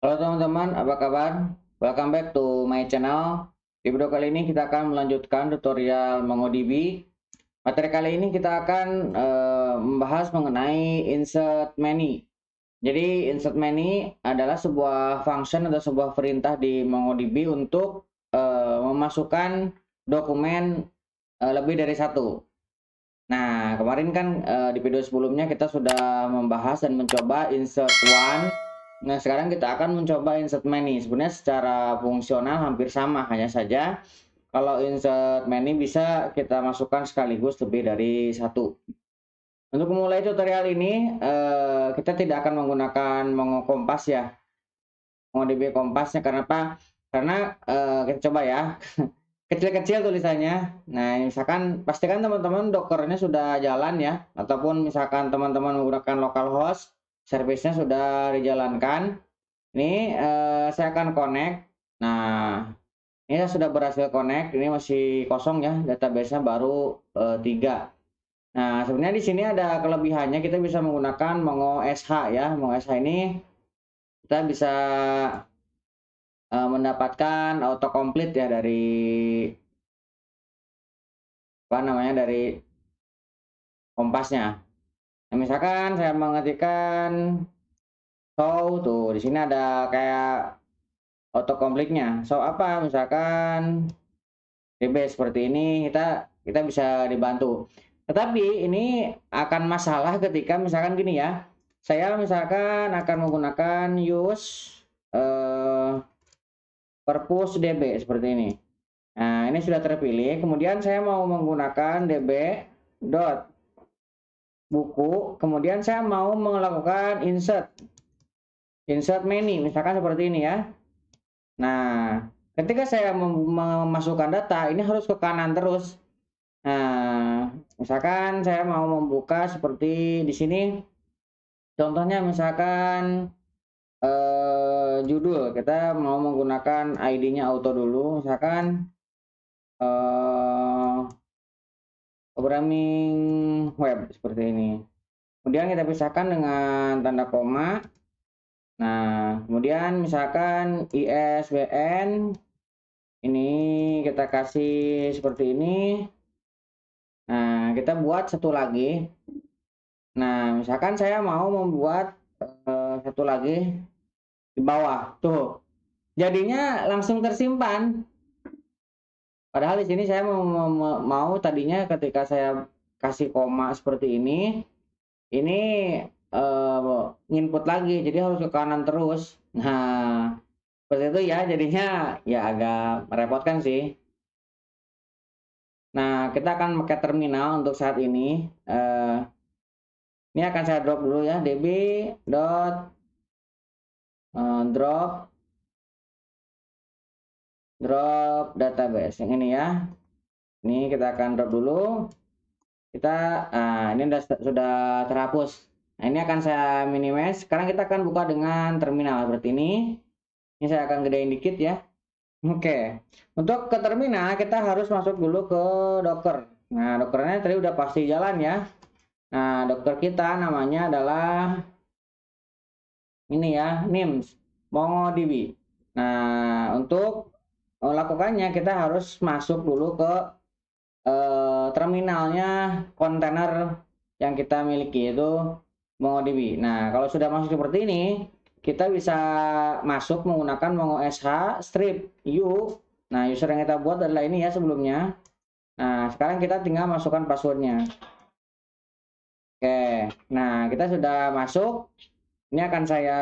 Halo teman-teman, apa kabar? Welcome back to my channel. Di video kali ini kita akan melanjutkan tutorial MongoDB. Materi kali ini kita akan membahas mengenai insert many. Jadi insert many adalah sebuah function atau sebuah perintah di MongoDB untuk memasukkan dokumen lebih dari satu. Nah, kemarin kan di video sebelumnya kita sudah membahas dan mencoba insert one. Nah, sekarang kita akan mencoba insert many. Sebenarnya secara fungsional hampir sama, hanya saja kalau insert many bisa kita masukkan sekaligus lebih dari satu. Untuk memulai tutorial ini, kita tidak akan menggunakan Mongo Kompas ya. MongoDB Kompasnya karena apa? Karena kita coba ya. Kecil-kecil tulisannya. Nah, misalkan pastikan teman-teman Dockernya sudah jalan ya, ataupun misalkan teman-teman menggunakan localhost, service-nya sudah dijalankan. Ini saya akan connect. Nah, ini saya sudah berhasil connect. Ini masih kosong ya, database-nya baru 3. Nah, sebenarnya di sini ada kelebihannya, kita bisa menggunakan Mongo SH ya. Mongo SH ini kita bisa mendapatkan autocomplete ya dari apa namanya, dari Kompasnya. Nah, misalkan saya mengetikkan show tuh, di sini ada kayak autocomplete-nya. Show apa? Misalkan DB seperti ini, kita bisa dibantu. Tetapi ini akan masalah ketika misalkan gini ya. Saya misalkan akan menggunakan use purpose DB seperti ini. Nah, ini sudah terpilih. Kemudian saya mau menggunakan DB dot buku, kemudian saya mau melakukan insert many, misalkan seperti ini ya. Nah, ketika saya memasukkan data, ini harus ke kanan terus. Nah, misalkan saya mau membuka seperti di sini, contohnya misalkan judul, kita mau menggunakan ID-nya auto dulu, misalkan programming web seperti ini. Kemudian kita pisahkan dengan tanda koma. Nah, kemudian misalkan ISBN ini kita kasih seperti ini. Nah, kita buat satu lagi. Nah, misalkan saya mau membuat satu lagi di bawah. Tuh. Jadinya langsung tersimpan. Padahal di sini saya mau tadinya ketika saya kasih koma seperti ini input lagi, jadi harus ke kanan terus. Nah, seperti itu ya, jadinya ya agak merepotkan sih. Nah, kita akan pakai terminal untuk saat ini. Ini akan saya drop dulu ya, db dot drop database yang ini ya. Ini kita akan drop dulu. Ini sudah terhapus. Nah, ini akan saya minimize. Sekarang kita akan buka dengan terminal seperti ini. Ini saya akan gedein dikit ya. Oke, untuk ke terminal kita harus masuk dulu ke Docker. Nah, Dockernya tadi udah pasti jalan ya. Nah, Docker kita namanya adalah ini ya, NIMS, MongoDB. Nah, untuk melakukannya kita harus masuk dulu ke terminalnya kontainer yang kita miliki, itu MongoDB. Nah, kalau sudah masuk seperti ini, kita bisa masuk menggunakan Mongo SH strip u. Nah, user yang kita buat adalah ini ya sebelumnya. Nah, sekarang kita tinggal masukkan passwordnya. Oke, nah kita sudah masuk. Ini akan saya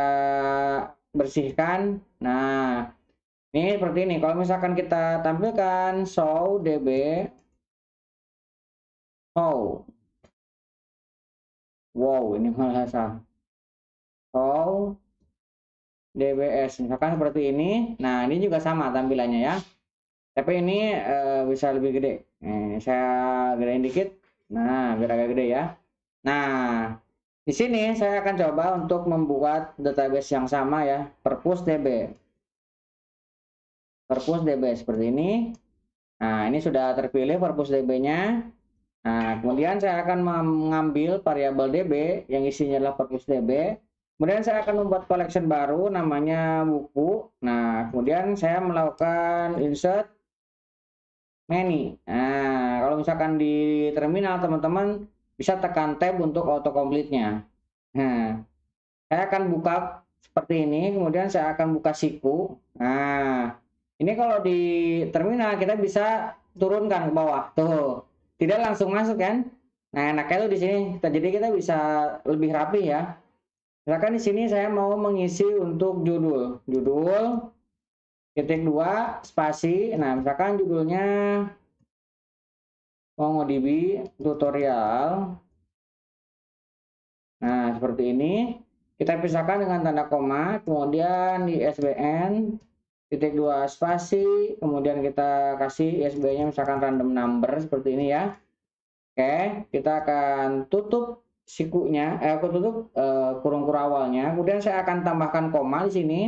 bersihkan. Nah, ini seperti ini. Kalau misalkan kita tampilkan show db show. Wow, ini malah salah. Show DBS misalkan seperti ini. Nah, ini juga sama tampilannya ya, tapi ini bisa lebih gede. Saya gedein dikit. Nah, biar agak gede ya. Nah, di sini saya akan coba untuk membuat database yang sama ya, purpose db seperti ini. Nah, ini sudah terpilih purpose db-nya. Nah, kemudian saya akan mengambil variabel db yang isinya adalah purpose db. Kemudian saya akan membuat collection baru namanya buku. Nah, kemudian saya melakukan insert menu. Nah, kalau misalkan di terminal teman-teman bisa tekan tab untuk autocomplete-nya. Nah, saya akan buka seperti ini, kemudian saya akan buka siku. Nah, ini kalau di terminal kita bisa turunkan ke bawah. Tuh, tidak langsung masuk kan? Nah, enaknya tuh di sini. Jadi kita bisa lebih rapi ya. Misalkan di sini saya mau mengisi untuk judul. Judul titik dua spasi. Nah, misalkan judulnya MongoDB tutorial. Nah, seperti ini. Kita pisahkan dengan tanda koma, kemudian di ISBN titik dua spasi, kemudian kita kasih ISBN-nya misalkan random number seperti ini ya. Oke, kita akan tutup sikunya, aku tutup kurung awalnya, kemudian saya akan tambahkan koma di sini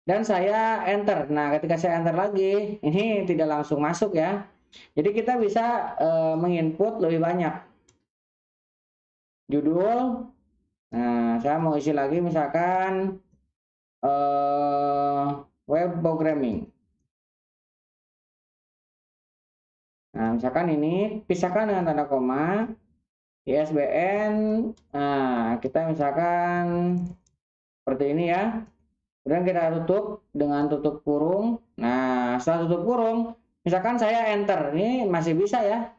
dan saya enter. Nah, ketika saya enter lagi, ini tidak langsung masuk ya. Jadi kita bisa menginput lebih banyak judul. Nah, saya mau isi lagi misalkan web programming. Nah, misalkan ini pisahkan dengan tanda koma, ISBN. Nah, kita misalkan seperti ini ya. Kemudian kita tutup dengan tutup kurung. Nah, setelah tutup kurung, misalkan saya enter, ini masih bisa ya.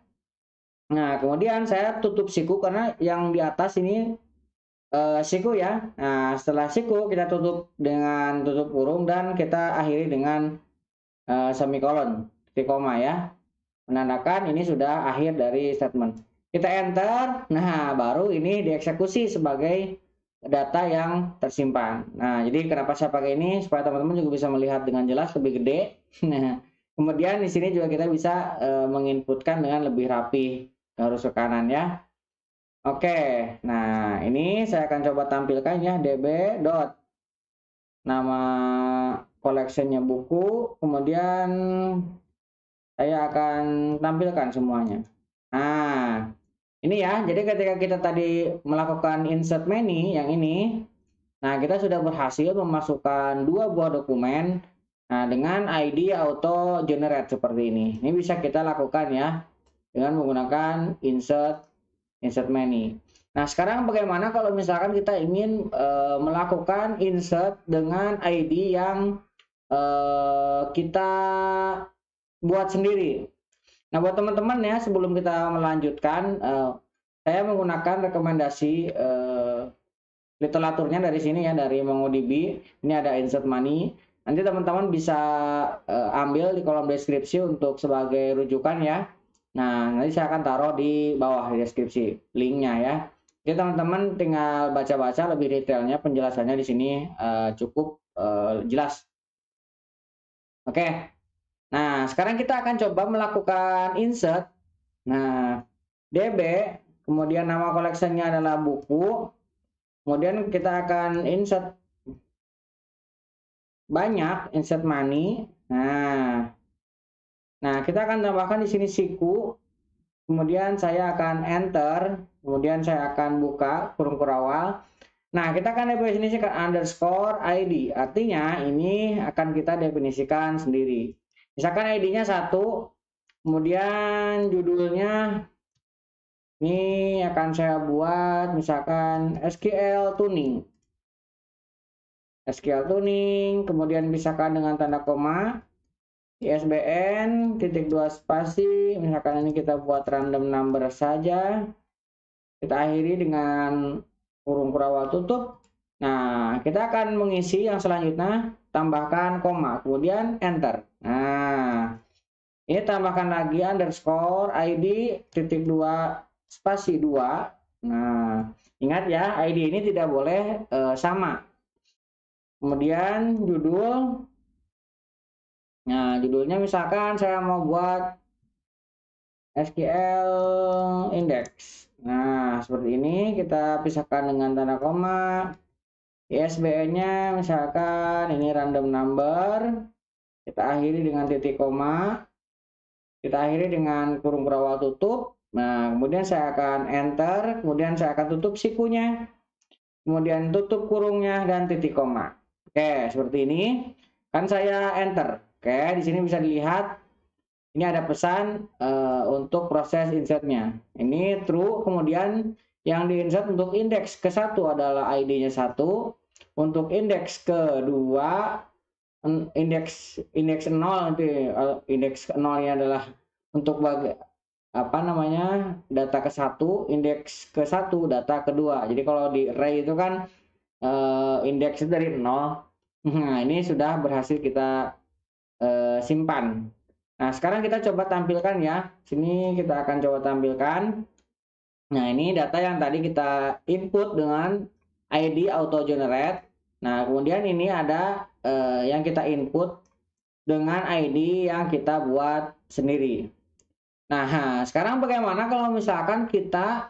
Nah, kemudian saya tutup siku karena yang di atas ini siku ya. Nah, setelah siku kita tutup dengan tutup kurung dan kita akhiri dengan semikolon, titik koma ya. Menandakan ini sudah akhir dari statement. Kita enter, nah baru ini dieksekusi sebagai data yang tersimpan. Nah, jadi kenapa saya pakai ini supaya teman-teman juga bisa melihat dengan jelas lebih gede. Nah, kemudian di sini juga kita bisa menginputkan dengan lebih rapi garis ke kanan ya. Oke, nah ini saya akan coba tampilkan ya db dot nama collectionnya buku, kemudian saya akan tampilkan semuanya. Nah, ini ya, jadi ketika kita tadi melakukan insert menu yang ini, nah kita sudah berhasil memasukkan dua buah dokumen nah, dengan ID auto generate seperti ini. Ini bisa kita lakukan ya dengan menggunakan insert menu. Nah, sekarang bagaimana kalau misalkan kita ingin melakukan insert dengan ID yang kita buat sendiri. Nah, buat teman-teman ya, sebelum kita melanjutkan, saya menggunakan rekomendasi literaturnya dari sini ya, dari MongoDB. Ini ada insert money. Nanti teman-teman bisa ambil di kolom deskripsi untuk sebagai rujukan ya. Nah, nanti saya akan taruh di bawah di deskripsi linknya ya. Jadi teman-teman tinggal baca-baca lebih detailnya, penjelasannya di sini cukup jelas. Oke. Nah, sekarang kita akan coba melakukan insert. Nah, DB, kemudian nama collection-nya adalah buku. Kemudian kita akan insert banyak, insert money. Nah, kita akan tambahkan di sini siku. Kemudian saya akan enter. Kemudian saya akan buka kurung awal. Nah, kita akan definisikan underscore ID. Artinya ini akan kita definisikan sendiri. Misalkan ID-nya 1, kemudian judulnya ini akan saya buat misalkan SQL tuning. SQL tuning, kemudian misalkan dengan tanda koma, ISBN, titik 2 spasi, misalkan ini kita buat random number saja. Kita akhiri dengan kurung awal tutup. Nah, kita akan mengisi yang selanjutnya, tambahkan koma, kemudian enter. Nah, ini tambahkan lagi underscore ID titik 2 spasi 2. Nah, ingat ya, ID ini tidak boleh sama. Kemudian judul. Nah, judulnya misalkan saya mau buat SQL index. Nah, seperti ini kita pisahkan dengan tanda koma. ISBN-nya misalkan ini random number. Kita akhiri dengan titik koma. Kita akhiri dengan kurung awal tutup. Nah, kemudian saya akan enter, kemudian saya akan tutup sikunya. kemudian tutup kurungnya dan titik koma. Oke, seperti ini. Kan saya enter. Oke, di sini bisa dilihat ini ada pesan untuk proses insertnya. Ini true, kemudian yang diinsert untuk indeks ke-1 adalah ID-nya 1, untuk indeks kedua indeks 0 nanti indeks 0-nya adalah untuk data ke-1, indeks ke-1 data kedua. Jadi kalau di array itu kan indeks dari 0. Nah, ini sudah berhasil kita simpan. Nah, sekarang kita coba tampilkan ya. Sini kita akan coba tampilkan. Nah, ini data yang tadi kita input dengan ID auto generate. Nah, kemudian ini ada yang kita input dengan ID yang kita buat sendiri. Nah, sekarang bagaimana kalau misalkan kita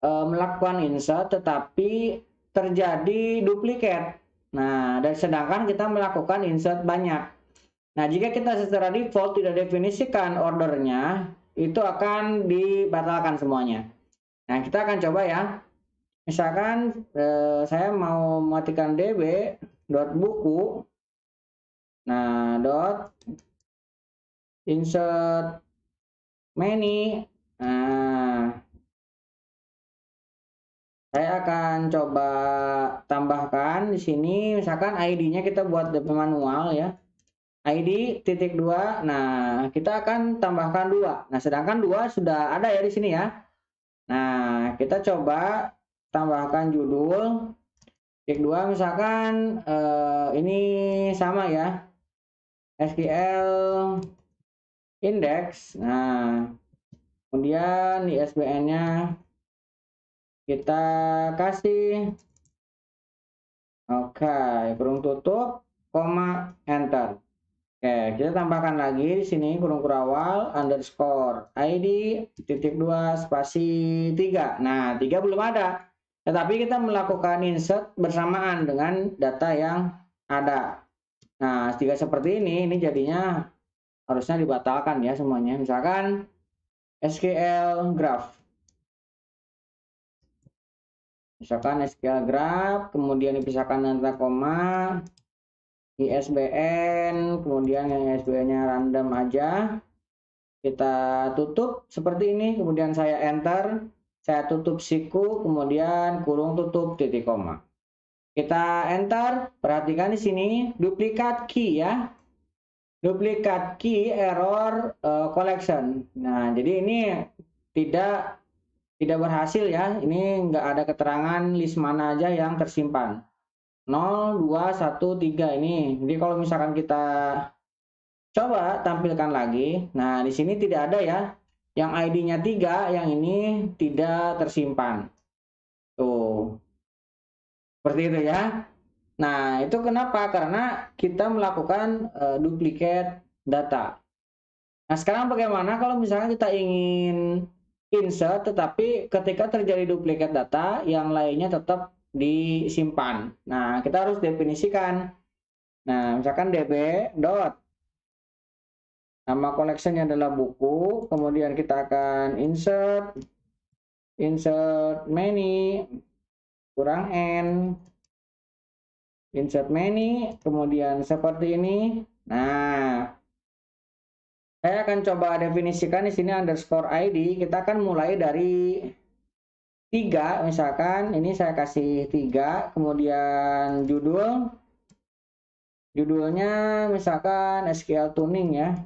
melakukan insert tetapi terjadi duplikat. Nah, dan sedangkan kita melakukan insert banyak. Nah, jika kita secara default tidak definisikan ordernya, itu akan dibatalkan semuanya. Nah, kita akan coba ya. Misalkan saya mau matikan db.buku. Nah, insert many. Nah, saya akan coba tambahkan di sini, misalkan ID-nya kita buat manual ya. ID titik 2. Nah, kita akan tambahkan 2. Nah, sedangkan 2 sudah ada ya di sini ya. Nah, kita coba tambahkan judul titik 2, misalkan ini sama ya. SQL index. Nah, kemudian ISBN-nya kita kasih kurung tutup, koma, enter. Oke, kita tambahkan lagi di sini kurung kurawal underscore ID titik 2 spasi 3. Nah, 3 belum ada. Tetapi kita melakukan insert bersamaan dengan data yang ada. Nah, jika seperti ini jadinya harusnya dibatalkan ya semuanya. Misalkan SQL graph. Misalkan SQL graph, kemudian dipisahkan antara koma, ISBN, kemudian yang ISBN-nya random aja. Kita tutup seperti ini, kemudian saya enter, saya tutup siku, kemudian kurung tutup titik koma. Kita enter, perhatikan di sini duplikat key ya. Duplikat key error collection. Nah, jadi ini tidak berhasil ya. Ini nggak ada keterangan list mana aja yang tersimpan. 0, 2, 1, 3 ini. Jadi kalau misalkan kita coba tampilkan lagi. Nah, di sini tidak ada ya. Yang ID-nya 3, yang ini tidak tersimpan. Tuh. Seperti itu ya. Nah, itu kenapa? Karena kita melakukan duplikat data. Nah, sekarang bagaimana kalau misalkan kita ingin insert tetapi ketika terjadi duplikat data, yang lainnya tetap disimpan. Nah, kita harus definisikan. Nah, misalkan db dot nama collection-nya adalah buku, kemudian kita akan insert many kurang n, insert many, kemudian seperti ini. Nah, saya akan coba definisikan di sini underscore ID. Kita akan mulai dari 3, misalkan ini saya kasih 3, kemudian judulnya misalkan SQL tuning ya,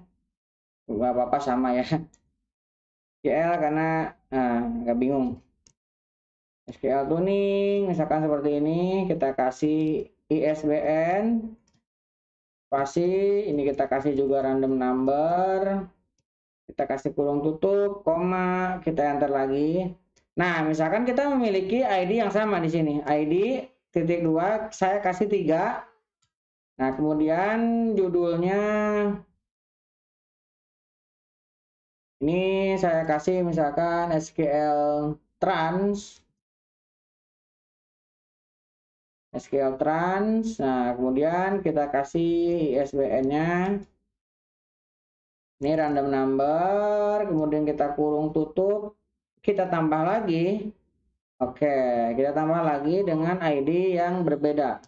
nggak apa-apa sama ya, SQL karena nggak bingung. SQL tuning misalkan seperti ini, kita kasih ISBN spasi, ini kita kasih juga random number, kita kasih kurung tutup, koma, kita enter lagi. Nah, misalkan kita memiliki ID yang sama di sini. ID titik 2, saya kasih 3. Nah, kemudian judulnya ini saya kasih misalkan SQL trans. Nah, kemudian kita kasih ISBN-nya. Ini random number, kemudian kita kurung tutup, kita tambah lagi. Oke, kita tambah lagi dengan ID yang berbeda.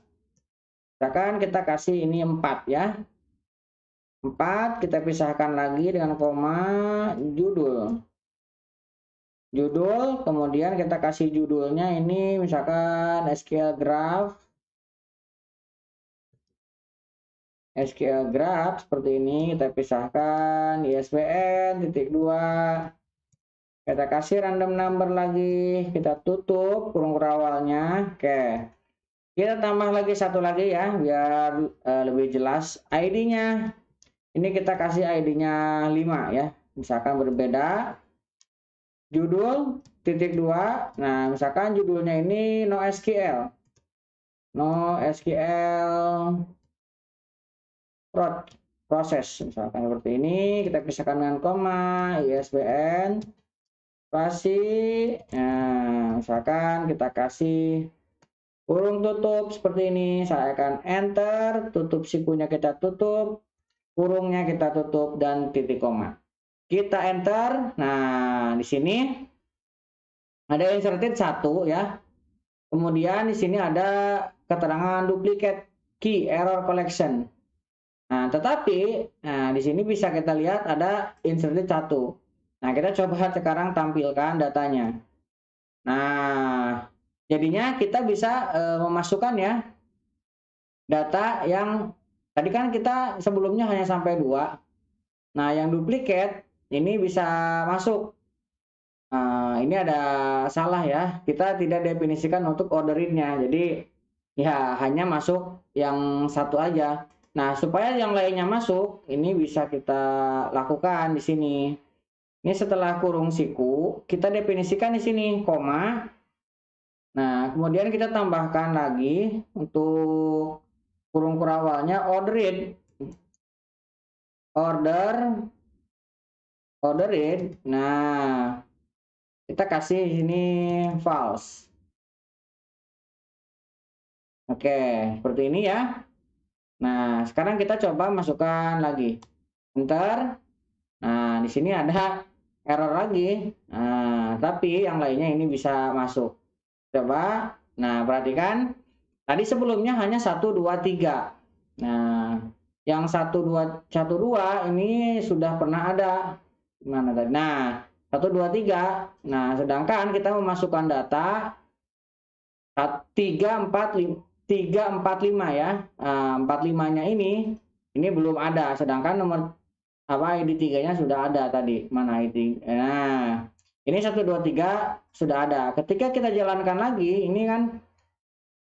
Misalkan kita kasih ini 4 ya. 4 kita pisahkan lagi dengan koma judul. Judul, kemudian kita kasih judulnya ini misalkan SQL Graph. SQL Graph seperti ini, kita pisahkan ISBN titik 2. Kita kasih random number lagi, kita tutup kurung awalnya. Oke, kita tambah lagi satu lagi ya biar lebih jelas ID-nya. Ini kita kasih ID-nya 5 ya, misalkan berbeda. Judul titik 2. Nah, misalkan judulnya ini NoSQL proses, misalkan seperti ini. Kita pisahkan dengan koma ISBN spasi. Nah, misalkan kita kasih kurung tutup seperti ini. Saya akan enter, tutup sikunya kita tutup, kurungnya kita tutup, dan titik koma. Kita enter. Nah, di sini ada inserted 1 ya. Kemudian di sini ada keterangan duplicate key error collection. Nah, tetapi di sini bisa kita lihat ada inserted 1. Nah, kita coba sekarang tampilkan datanya. Nah, jadinya kita bisa memasukkan ya data yang tadi kan kita sebelumnya hanya sampai 2. Nah, yang duplicate ini bisa masuk. Ini ada salah ya. Kita tidak definisikan untuk order-nya. Jadi ya hanya masuk yang satu aja. Nah, supaya yang lainnya masuk, ini bisa kita lakukan di sini. Ini setelah kurung siku, kita definisikan di sini koma. Nah, kemudian kita tambahkan lagi untuk kurung awalnya order it. Nah, kita kasih ini false. Oke, seperti ini ya. Nah, sekarang kita coba masukkan lagi. Enter. Nah, di sini ada error lagi. Nah, tapi yang lainnya ini bisa masuk. Coba. Nah, perhatikan. Tadi sebelumnya hanya 1, 2, 3. Nah, yang 1, 2 ini sudah pernah ada. Mana tadi? Nah, 1, 2, 3. Nah, sedangkan kita memasukkan data 3, 4, 5 ya. 45-nya ini belum ada. Sedangkan nomor ID 3-nya sudah ada tadi. Mana ID? Nah, ini 1, 2, 3 sudah ada. Ketika kita jalankan lagi, ini kan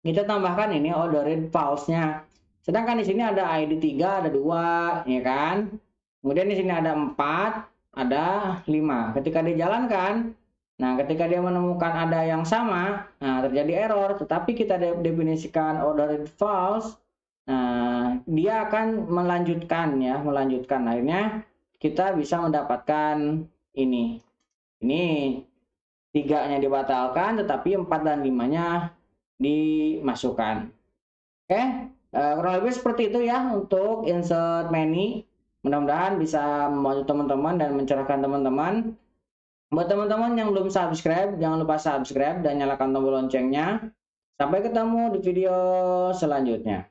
kita tambahkan ini ordered false-nya. Sedangkan di sini ada ID 3, ada 2, ya kan? Kemudian di sini ada 4, ada 5. Ketika dijalankan, nah ketika dia menemukan ada yang sama, nah terjadi error, tetapi kita definisikan ordered false, nah dia akan melanjutkan ya, akhirnya kita bisa mendapatkan ini 3-nya dibatalkan, tetapi 4 dan 5-nya dimasukkan. Oke, kurang lebih seperti itu ya untuk insert many. Mudah-mudahan bisa membantu teman-teman dan mencerahkan teman-teman. Buat teman-teman yang belum subscribe, jangan lupa subscribe dan nyalakan tombol loncengnya. Sampai ketemu di video selanjutnya.